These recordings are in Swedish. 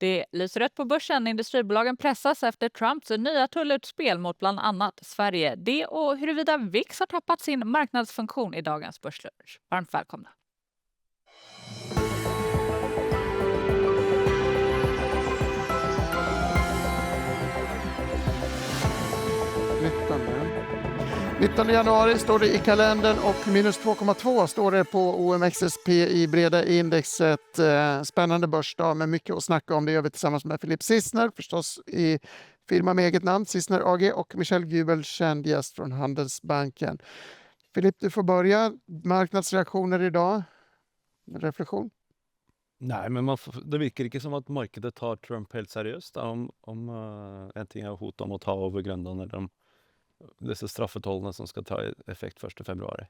Det lyser rött på börsen. Industribolagen pressas efter Trumps nya tullutspel mot bland annat Sverige. Det och huruvida VIX har tappat sin marknadsfunktion i dagens börslunch. Varmt välkomna. –19 januari står det i kalendern och minus 2,2 står det på OMXSP i breda indexet. Spännande börsdag med mycket att snacka om. Det gör vi tillsammans med Filip Sissner, förstås i firma med eget namn, Sissner AG, och Michel Gubel, känd gäst från Handelsbanken. Filip, du får börja. Marknadsreaktioner idag? Reflektion? Nej, men det virker ikke som at markedet tar Trump helt seriøst. Om en ting er hot om å ta over Grønland, eller om disse straffetollene som skal ta effekt 1. februari.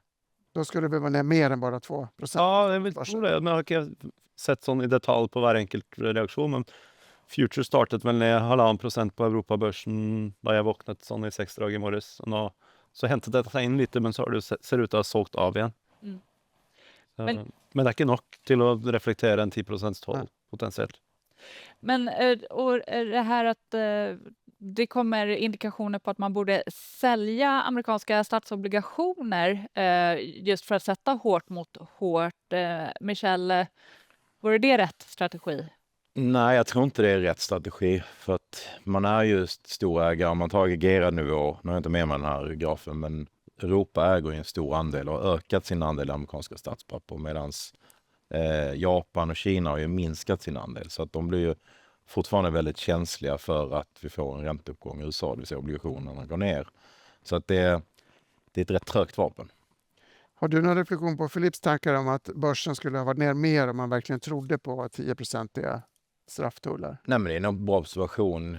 Då skulle det vara ner mer än bara 2%. Ja, jeg vil tro det. Men jeg har ikke sett sånn i detalj på hver enkelt reaksjon, men Future startet vel ned 1,5% på Europabørsen da jeg våknet sånn i 6-drag i morges. Og nå så hentet dette seg inn litt, men så har det ser ut til å ha solgt av igjen. Men det er ikke nok til å reflektere en 10% toll potentiellt. Men och det här att det kommer indikationer på att man borde sälja amerikanska statsobligationer just för att sätta hårt mot hårt. Michel, vore det rätt strategi? Nej, jag tror inte det är rätt strategi, för att man är just storägare. Man tar aggregerad nivå, nu har jag inte med mig den här grafen, men Europa äger en stor andel och har ökat sin andel i amerikanska statspapper, medan Japan och Kina har ju minskat sin andel. Så att de blir ju fortfarande väldigt känsliga för att vi får en ränteuppgång i USA, det vill säga obligationerna går ner. Så att det är ett rätt trögt vapen. Har du någon reflektion på Filips tankar om att börsen skulle ha varit ner mer om man verkligen trodde på 10% strafftullar? Nej, men det är en bra observation.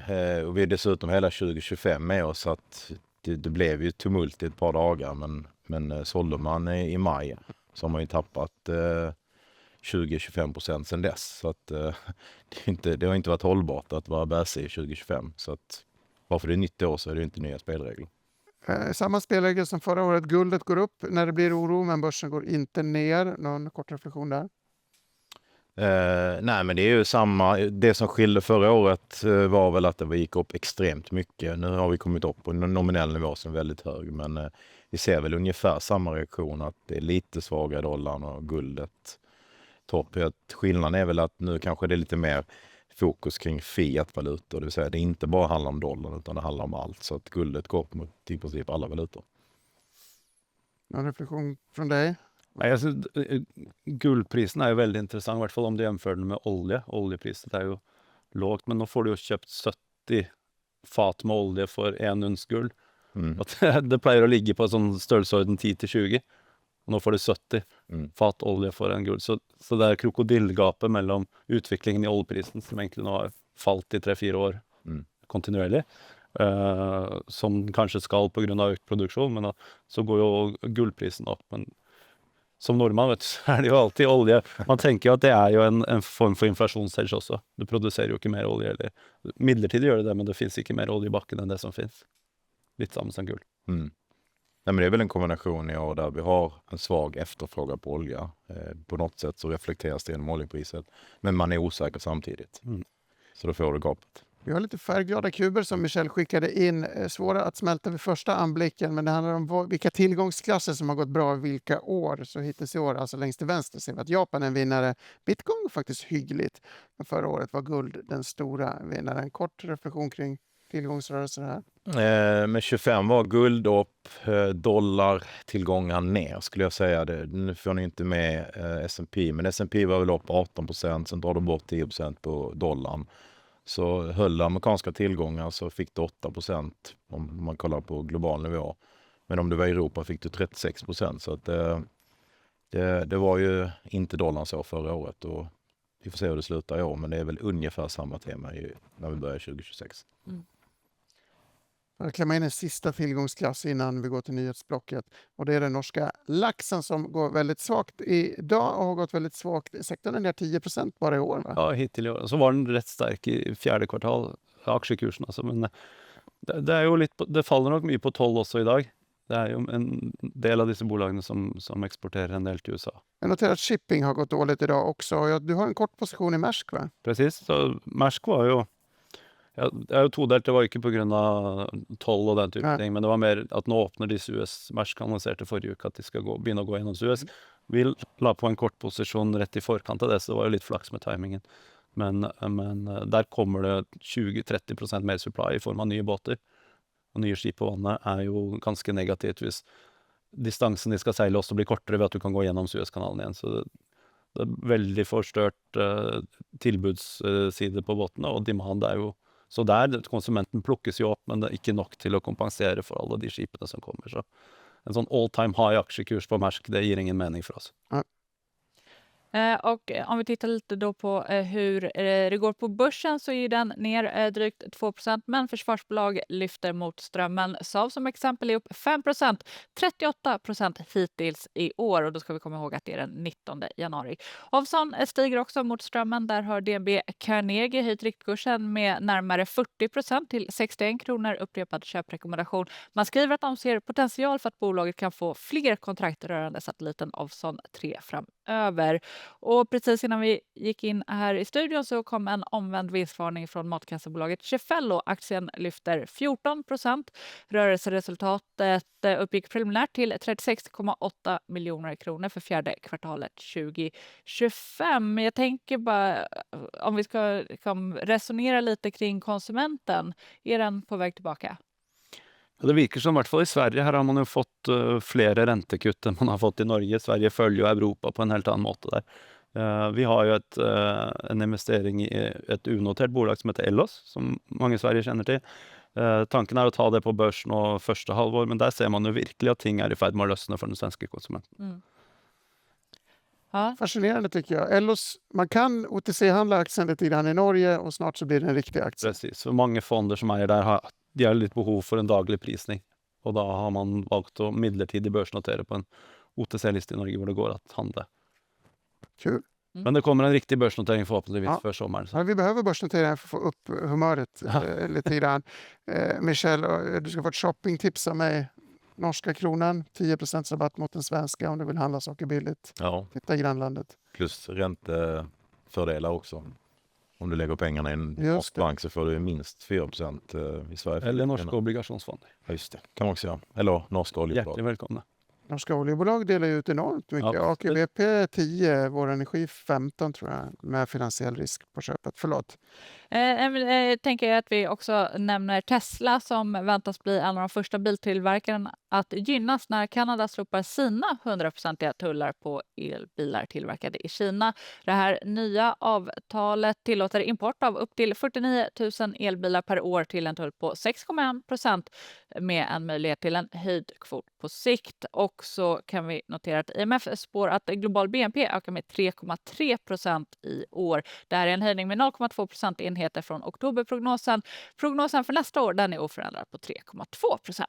Och vi är dessutom hela 2025 med oss, så att det blev ju tumult i ett par dagar, men sålde man i maj så har man ju tappat 20-25% sedan dess. Så att det har inte varit hållbart att vara bärsig i 2025. Så att bara för det är nytt år så är det inte nya spelregler. Samma spelregler som förra året. Guldet går upp när det blir oro, men börsen går inte ner. Någon kort reflektion där? Nej, men det är ju samma. Det som skilde förra året var väl att det gick upp extremt mycket. Nu har vi kommit upp på en nominell nivå som är väldigt hög, men vi ser väl ungefär samma reaktion, att det är lite svaga i dollarn och guldet topp. Skillnaden är väl att nu kanske det är lite mer fokus kring fiat-valutor, det vill säga det inte bara handlar om dollar utan det handlar om allt, så att guldet går upp mot i princip alla valutor. Någon reflektion från dig? Nei, jeg synes gullprisen er jo veldig interessant, i hvert fall om du jämfører den med olje. Oljepriset er jo lågt, men nå får du jo kjøpt 70 fat med olje for 1 uns gull. Og det pleier å ligge på sånn størrelsesorden 10-20, og nå får du 70 fat olje for en gull. Så det er krokodilgapet mellom utviklingen i oljeprisen, som egentlig nå har falt i 3-4 år kontinuerlig, som kanskje skal på grunn av økt produksjon, men da, så går jo gullprisen opp. Men som nordmann vet du, så er det jo alltid olje. Man tenker jo at det er jo en form for inflasjonshedge også. Du produserer jo ikke mer olje, eller midlertidig gjør det, men det finns ikke mer olje i bakken enn det som finns. Litt samme som gull. Nej, men det är väl en kombination i år där vi har en svag efterfrågan på olja. På något sätt så reflekteras det genom oljepriset, men man är osäker samtidigt. Så då får du gapet. Vi har lite färgglada kuber som Michel skickade in. Svåra att smälta vid första anblicken, men det handlar om vilka tillgångsklasser som har gått bra vilka år. Så hittills i år, alltså längst till vänster, ser vi att Japan är en vinnare. Bitcoin faktiskt hyggligt. Men förra året var guld den stora vinnaren. Kort reflektion kring tillgångsrörelser här. Med 25 var guld upp, dollar tillgångar ner skulle jag säga. Nu får ni inte med S&P, men S&P var väl upp 18%, sen drar de bort 10% på dollarn. Så höll amerikanska tillgångar så fick du 8% om man kollar på global nivå. Men om du var i Europa fick du 36%. Så att det var ju inte dollarn så förra året. Och vi får se hur det slutar i år, men det är väl ungefär samma tema när vi börjar 2026. Jag klämmer in en sista tillgångsklass innan vi går till nyhetsblocket. Och det är den norska laxen som går väldigt svagt idag och har gått väldigt svagt. Sektorn är ner 10% bara i år, va? Ja, hittil i år. Så var den rätt stark i 4. kvartal, aksjekursen altså. Men det er jo litt, det faller nok mye på 12 også i dag. Det är ju en del av dessa bolagen som exporterar en del till USA. Jag noterar att shipping har gått dåligt idag också. Du har en kort position i Maersk, va? Precis, så Maersk var ju... Ja, det är ju todelt, det var inte på grund av toll och den typen av ting, men det var mer att nu öppnar de Suez. Maersk annonserade förra veckan att de ska börja gå genom Suez. Vi la på en kort position rätt i förkant av det, så det var ju lite flax med timingen. Men där kommer det 20-30% mer supply i form av nya båtar. Och nya skip på vannet är ju ganska negativt hvis distansen de ska segla också blir kortare vid att du kan gå genom Suezkanalen igen. Så det är väldigt förstört tillbudssida på båtarna, och demand är ju så där konsumenten plockas ju upp, men det är inte nog till att kompensera för alla de skipen som kommer. Så en sån all time high aktiekurs på Maersk, det ger ingen mening för oss. Ja. Och om vi tittar lite då på hur det går på börsen, så är den ner drygt 2%, men försvarsbolag lyfter mot strömmen. Saab som exempel är upp 5%, 38% hittills i år, och då ska vi komma ihåg att det är den 19 januari. Ovzon stiger också mot strömmen. Där har DNB Carnegie höjt riktkursen med närmare 40% till 61 kronor, upprepad köprekommendation. Man skriver att de ser potential för att bolaget kan få fler kontrakt rörande satelliten Ovzon 3 framöver. Och precis innan vi gick in här i studion så kom en omvänd vinstvarning från matkassabolaget Cefello. Aktien lyfter 14%. Rörelseresultatet uppgick preliminärt till 36,8 miljoner kronor för fjärde kvartalet 2025. Jag tänker bara, om vi ska resonera lite kring konsumenten, är den på väg tillbaka? Ja, det virker som i hvert fall i Sverige. Her har man jo fått flere rentekutt enn man har fått i Norge. Sverige følger jo Europa på en helt annen måte der. Vi har jo en investering i et unotert bolag som heter Ellos, som mange i Sverige kjenner til. Tanken er å ta det på børs nå første halvår, men der ser man jo virkelig at ting er i ferd med å løsne for den svenske konsumenten. Ja. Fascinerande tycker jag. Ellos, man kan OTC-handla aktien lite grann i Norge och snart så blir det en riktig aktie. Precis, for mange fonder som eier der de har litt behov for en daglig prisning, og da har man valgt å midlertidig børsnotere på en OTC-liste i Norge hvor det går att handla. Kul. Men det kommer en riktig børsnotering förhoppningsvis för sommaren. Ja, vi behöver börsnoteringar för att få upp humöret lite grann. Michel, du ska få ett shoppingtips av mig. Norska kronan, 10% rabatt mot den svenska om du vill handla saker billigt. Ja, Titta i grannlandet. plus räntefördelar också. Om du lägger pengarna i en norsk bank så får du minst 4% i Sverige. Eller norska obligationsfonder. Ja, just det. Kan man också göra. Eller norska oljebolag. Hjärtligt välkomna. Norska oljebolag delar ju ut enormt mycket. Ja. AKBP 10, Vår Energi 15 tror jag, med finansiell risk på köpet. Förlåt. Tänker jag att vi också nämner Tesla som väntas bli en av de första biltillverkarna att gynnas när Kanada slopar sina 100% tullar på elbilar tillverkade i Kina. Det här nya avtalet tillåter import av upp till 49 000 elbilar per år till en tull på 6,1% med en möjlighet till en höjd kvot på sikt. Och så kan vi notera att IMF spår att global BNP ökar med 3,3% i år. Det här är en höjning med 0,2% enheter från oktoberprognosen. Prognosen för nästa år den är oförändrad på 3,2%.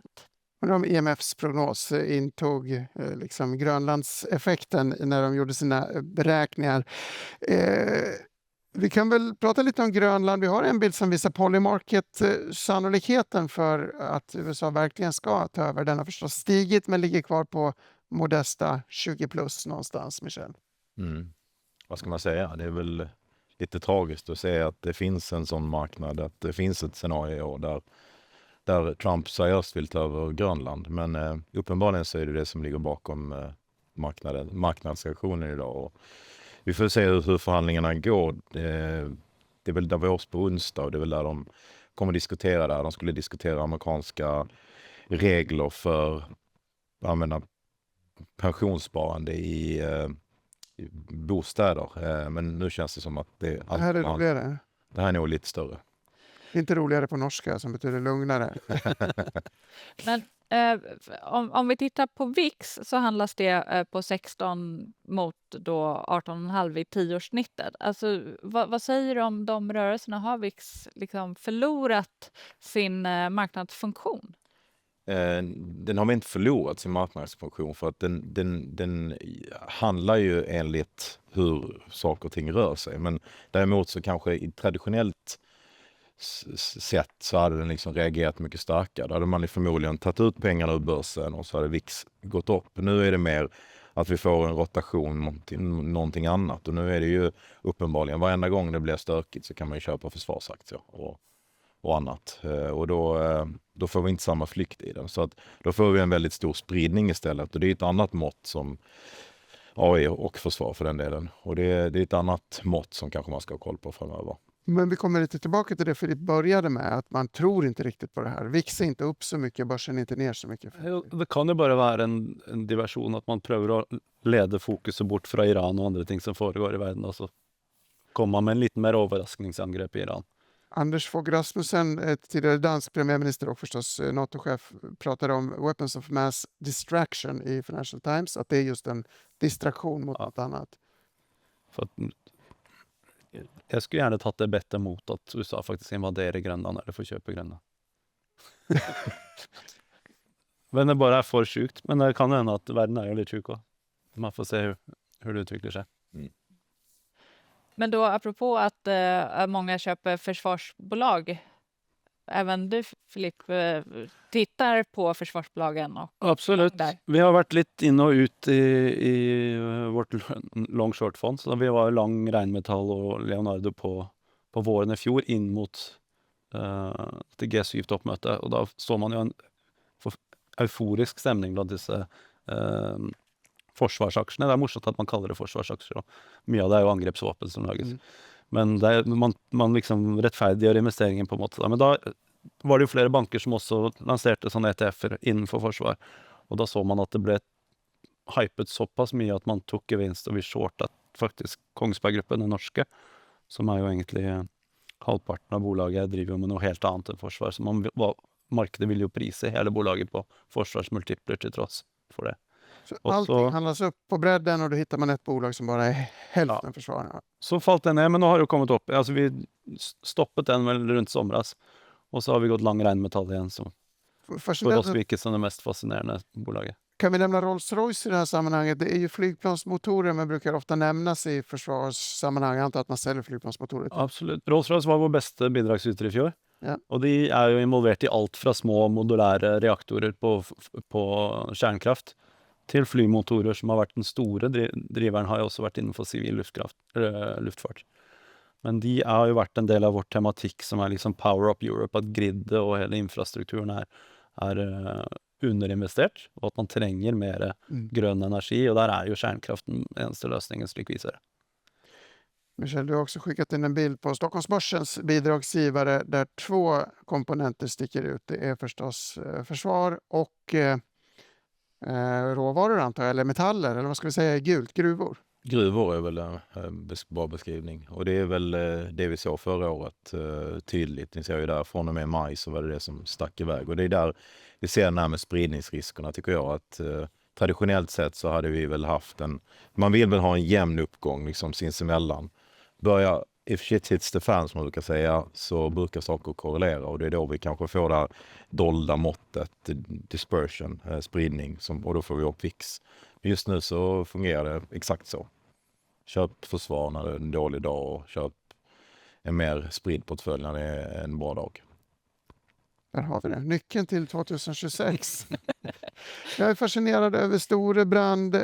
Om IMFs prognos intog liksom Grönlandseffekten när de gjorde sina beräkningar. Vi kan väl prata lite om Grönland. Vi har en bild som visar Polymarket. Sannolikheten för att USA verkligen ska ta över den har förstås stigit men ligger kvar på modesta 20 plus någonstans, Michel. Vad ska man säga? Det är väl lite tragiskt att se att det finns en sån marknad, att det finns ett scenario där Trump seriöst vill ta över Grönland. Men uppenbarligen så är det som ligger bakom marknadsreaktionen idag. Och vi får se hur förhandlingarna går. Det är väl Davos på onsdag och det är väl där de kommer diskutera där. De skulle diskutera amerikanska regler för pensionssparande i bostäder. Men nu känns det som att det här är roligare. Det här är nog lite större. Inte roligare på norska som betyder lugnare. Men om vi tittar på VIX så handlas det på 16 mot då 18,5 i 10-årssnittet. Alltså, vad säger du om de rörelserna? Har VIX liksom förlorat sin marknadsfunktion? Den har inte förlorat sin marknadsfunktion för att den handlar ju enligt hur saker och ting rör sig. Men däremot så kanske traditionellt sätt så hade den liksom reagerat mycket starkare. Då hade man förmodligen tagit ut pengarna ur börsen och så hade VIX gått upp. Nu är det mer att vi får en rotation till någonting annat. Och nu är det ju uppenbarligen, varenda gång det blir stökigt så kan man ju köpa försvarsaktier och annat. Och då får vi inte samma flykt i den. Så att då får vi en väldigt stor spridning istället. Och det är ett annat mått som AI och försvar för den delen. Och det är ett annat mått som kanske man ska ha koll på framöver. Men vi kommer lite tillbaka till det Filip började med, att man tror inte riktigt på det här. VIX är inte upp så mycket, börsen är inte ner så mycket. Det kan ju bara vara en diversion att man prövar att leda fokuset bort från Iran och andra ting som foregår i världen och så kommer man med en lite mer överraskningsangrepp i Iran. Anders Fogh Rasmussen, tidigare dansk premiärminister och förstås NATO-chef, pratade om weapons of mass distraction i Financial Times, att det är just en distraktion mot något annat. För att, jag skulle gärna tagit det bättre mot att USA faktiskt invaderar Grönland eller får köpa Grönland. Men det bara är för sjukt. Men det kan hända att världen är ju lite sjuk också. Man får se hur det utvecklar sig. Men då apropå att många köper försvarsbolag. Även du, Filip, tittar på försvarsbolagen. Och Absolut. där. Vi har varit lite in och ut i vårt long short fond. Så vi var lång Rheinmetall och Leonardo på våren i fjol in mot till G7-toppmöte. Och då såg man ju en euforisk stämning bland dessa forsvarsaksjene. Det er morsomt at man kaller det forsvarsaksjer. Og mye av det er jo angrepsvåpen som lages. Men det er, man liksom rettferdiggjør investeringen på en måte. Men da var det jo flere banker som også lanserte sånne ETF-er innenfor forsvar. Og da så man at det ble hypet såpass mye at man tok gevinst, og vi shortet faktisk Kongsberg-gruppen, den norske, som er jo egentlig halvparten av bolaget, driver jo med noe helt annet enn forsvar. Så markedet vil jo prise hele bolaget på forsvarsmultipler til tross for det. Så Och allting så- handlas upp på bredden och då hittar man ett bolag som bara är hälften försvar. Så falt den ned, men nå har det jo kommet opp. Altså vi stoppet den vel rundt somras, og så har vi gått lang Rheinmetall igjen, som for oss Fascinerande. virker som det mest fascinerende bolaget. Kan vi nämna Rolls-Royce i det här sammanhanget? Det är ju flygplansmotorer, men brukar ofta nämnas i försvarssammanhang. Jag antar att man säljer flygplansmotorer. Absolutt. Rolls-Royce var vår beste bidragsyter i fjor. Ja. Og de er jo involvert i alt fra små modulære reaktorer på kjernekraft til flymotorer, som har vært den store driveren, har jo også vært innenfor sivil luftfart. Men de har jo vært en del av vår tematikk som er liksom Power Up Europe, at gridet og hele infrastrukturen er underinvestert, og at man trenger mer grønn energi, og der er jo kjernekraften eneste løsningen, slik vi ser det. Michel, du har också skickat in en bild på Stockholmsbörsens bidragsgivare där två komponenter sticker ut. Det är förstås försvar och råvaror antar jag, eller metaller, eller vad ska vi säga, gult, gruvor. Gruvor är väl en bra beskrivning. Och det är väl det vi såg förra året tydligt. Ni ser ju där, från och med maj så var det som stack iväg. Och det är där vi ser den här med spridningsriskerna, tycker jag. Att traditionellt sett så hade vi väl haft man vill väl ha en jämn uppgång liksom sinsemellan. If shit hits the fan, som man brukar säga, så brukar saker korrelera. Och det är då vi kanske får det här dolda måttet, dispersion, spridning, och då får vi upp VIX. Just nu så fungerar det exakt så. Köp försvar när det är en dålig dag och köp en mer spridd portfölj när det är en bra dag. Där har vi det. Nyckeln till 2026. Jag är fascinerad över Storebrand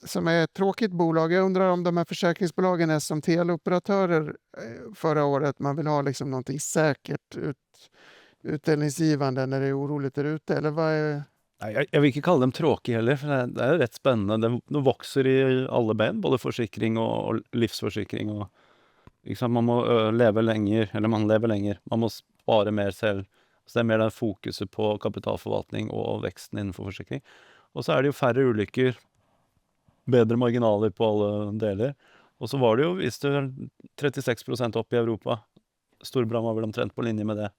som är ett tråkigt bolag. Jag undrar om de här försäkringsbolagen är som teleoperatörer förra året. Man vill ha liksom någonting säkert utdelningsgivande när det är oroligt där ute. Eller vad är... Nei, jeg vil ikke kalle dem tråkige heller, for det er jo rett spennende. Det vokser i alle ben, både forsikring og livsforsikring. Og, liksom, man må leve lenger, eller man lever lenger. Man må spare mer selv. Så det er mer den fokuset på kapitalforvaltning og veksten innenfor forsikring. Og så er det jo færre ulykker, bedre marginaler på alle deler. Og så var det jo, hvis det er 36% opp i Europa, Storebrand var vel omtrent på linje med det.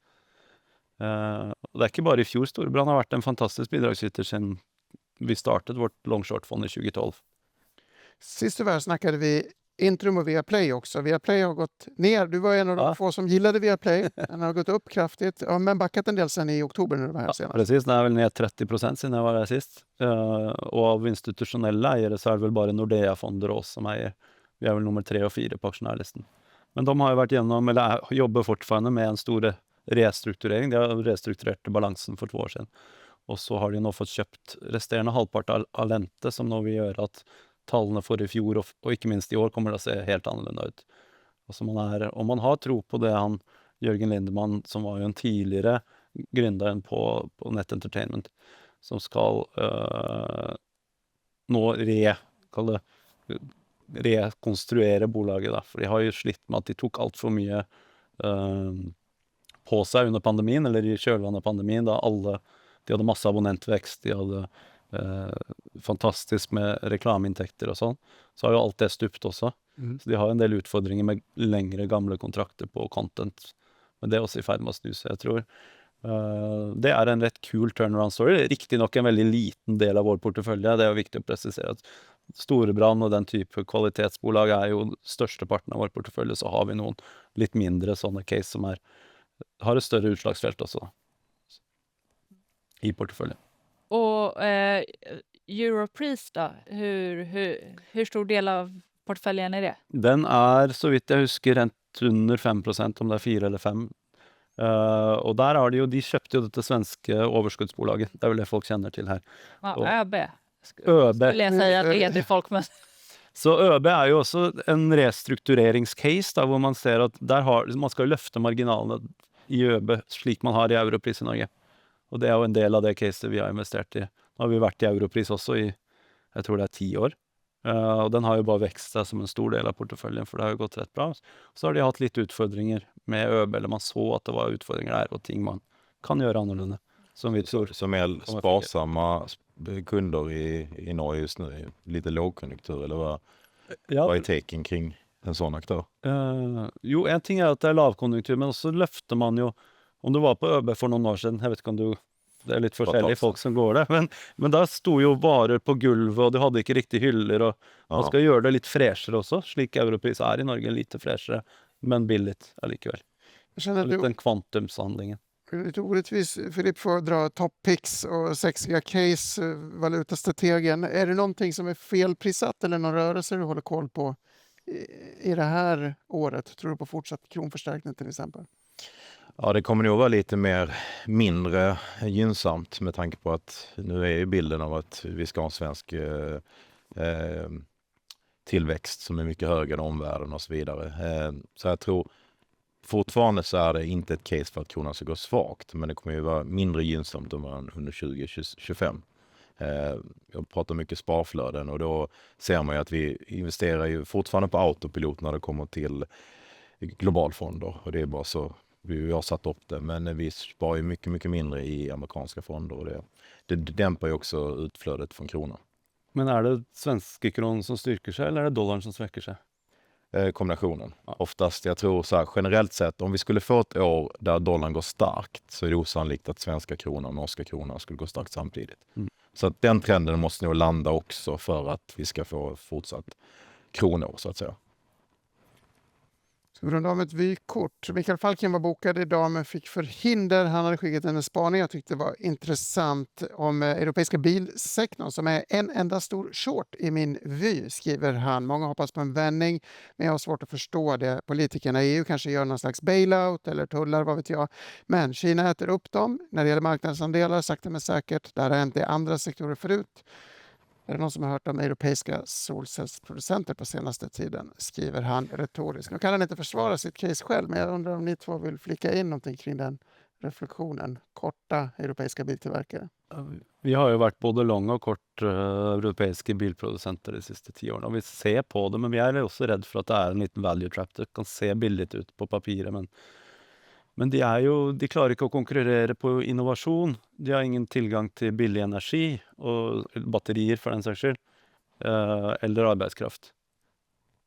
Og det er ikke bare i fjor. Storebrand har vært en fantastisk bidragsyter siden vi startet vårt long short-fond i 2012. Sist tyvärr snackade vi Intrum och Viaplay också. Viaplay har gått ner. Du var en av de få som gillade Viaplay. Den har gått upp kraftigt, men backat en del sen i oktober när du var här senast. Precis, den er vel ned 30% siden jeg var der sist. Og av institusjonelle eiere så er det vel bare Nordea-fonder og oss som eier. Vi er vel nummer 3 og 4 på aksjonærlisten. Men de har jo vært gjennom, eller jobber fortfarande med en stor restrukturering. De har restrukturert balansen for 2 år siden. Og så har de nå fått kjøpt resterende halvpart av Alente, som nå vil gjøre at tallene for i fjor og ikke minst i år kommer til å se helt annerledes ut. Altså om man har tro på det Jørgen Lindemann, som var jo en tidligere gründeren på Net Entertainment, som skal nå rekonstruere bolaget da, for de har jo slitt med at de tok alt for mye på seg under pandemien, eller i kjølvannet av pandemien, da de hadde masse abonnentvekst, de hadde fantastisk med reklameinntekter og sånn, så har jo alt det stupt også. Så de har en del utfordringer med lengre gamle kontrakter på content, men det er også i ferd med å snu seg, jeg tror. Det er en rett kul turnaround story, riktig nok en veldig liten del av vår portefølje, det er jo viktig å presisere at Storebrand og den type kvalitetsbolag er jo største parten av vår portefølje, så har vi noen litt mindre sånne case som har et større utslagsfelt også i porteføljen. Och Europris då, hur stor del av portföljen är det? Den så vidt jeg husker, rent under 5%, om det 4 eller 5. Og der har de kjøpte jo dette svenske overskuddsbolaget, det er vel det folk kjenner til her. Ja, Och- ÖB. ÖB. Skulle jag säga att det heter folk, men Så ÖB er jo også en restruktureringscase, da, hvor man ser at man skal løfte marginalene i ÖB, slik man har i Europris i Norge. Og det er jo en del av det caset vi har investert i. Nå har vi vært i Europris også i, jeg tror det 10 år. Og den har jo bare vekst seg som en stor del av porteføljen, for det har jo gått rett bra. Så har de hatt litt utfordringer med ÖB, eller man så at det var utfordringer der, og ting man kan gjøre annorlunda. Som vi tror. Som är sparsamma kunder i Norge just nu, lite lågkonjunktur, eller vad är taken kring en sån aktör? Jo, en ting at det lavkonjunktur, men også løfter man jo, om du var på ÖB for noen år siden, jeg vet ikke om det litt forskjellige folk som går det, men da sto jo varer på gulvet, og du hadde ikke riktig hyller, og man skal gjøre det litt freshere også, slik Europris i Norge, lite freshere, men billigt allikevel. Jag känner att det Den kvantumshandlingen. är lite orättvis. Filip får dra top picks och sexiga case, valutastrategen. Är det någonting som är felprissatt eller någon rörelse du håller koll på i det här året? Tror du på fortsatt kronförstärkning till exempel? Ja, det kommer nog vara lite mindre gynnsamt med tanke på att nu är ju bilden av att vi ska ha en svensk tillväxt som är mycket högre än omvärlden och så vidare. Så jag tror fortfarande så är det inte ett case för att kronan ska gå svagt, men det kommer ju vara mindre gynnsamt under 2025. Jag pratar mycket sparflöden och då ser man ju att vi investerar ju fortfarande på autopilot när det kommer till globalfonder, och det är bara så vi har satt upp det, men vi sparar ju mycket, mycket mindre i amerikanska fonder, och det dämpar ju också utflödet från kronan. Men det svenske kronen som styrker seg, eller det dollaren som svekker seg? Kombinationen. Oftast, jag tror så här, generellt sett, om vi skulle få ett år där dollarn går starkt, så är det osannolikt att svenska kronan och norska kronan skulle gå starkt samtidigt. Så att den trenden måste nog landa också för att vi ska få fortsatt kronor, så att säga. Så vi rundar av med ett vykort. Mikael Falken var bokad idag men fick förhinder. Han hade skickat en spaning jag tyckte var intressant om europeiska bilsektorn som är en enda stor short i min vy, skriver han. Många hoppas på en vändning, men jag har svårt att förstå det. Politikerna i EU kanske gör någon slags bailout eller tullar, vad vet jag. Men Kina äter upp dem när det gäller marknadsandelar, sakta men säkert. Det har hänt i andra sektorer förut. Är det någon som har hört om europeiska solcellsproducenter på senaste tiden, skriver han retoriskt. Nu kan han inte försvara sitt case själv, men jag undrar om ni två vill flika in någonting kring den reflektionen. Korta europeiska biltillverkare. Vi har jo vært både lang og kort europeiske bilprodusenter de siste 10 årene, og vi ser på det, men vi er også redd for at det en liten value trap. Det kan se billigt ut på papiret, men de klarer ikke å konkurrere på innovasjon. De har ingen tilgang til billig energi, og batterier for den saks skyld, eller arbeidskraft.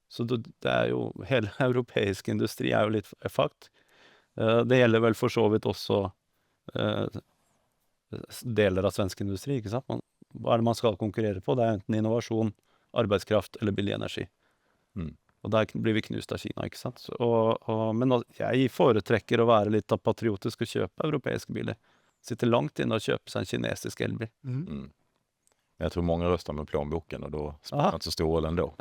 Så det jo, hele europeisk industri jo litt fakt. Det gjelder vel for så vidt også deler av svensk industri, ikke sant? Hva det man skal konkurrere på? Det enten innovasjon, arbeidskraft eller billig energi. Og der blir vi knust av Kina, ikke sant? Men jeg foretrekker å være litt patriotisk og kjøpe europeiske biler. Sitter langt inne og kjøpe seg en kinesisk elbil. Jag tror många röstar med plånboken, och då spelar det inte så stor roll ändå.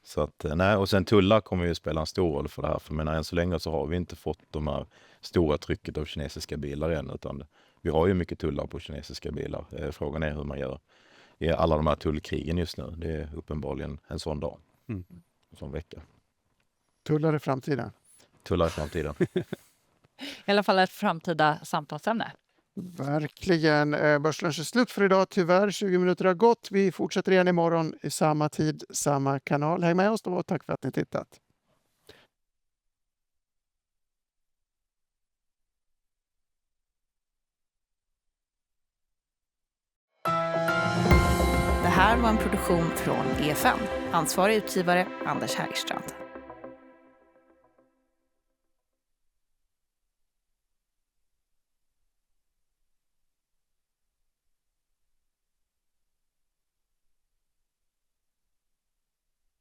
Så att, nej, och sen tullar kommer ju spela en stor roll för det här. För men än så länge så har vi inte fått de här stora trycket av kinesiska bilar än. Utan vi har ju mycket tullar på kinesiska bilar. Frågan är hur man gör i alla de här tullkrigen just nu. Det är uppenbarligen en sån dag. En sån vecka. Tullar i framtiden. Tullar i framtiden. I alla fall ett framtida samtalsämne. Verkligen. Börslunch är slut för idag. Tyvärr, 20 minuter har gått. Vi fortsätter igen imorgon i samma tid, samma kanal. Häng med oss då och tack för att ni tittat. Det här var en produktion från EFN. Ansvarig utgivare Anders Hägerstrand.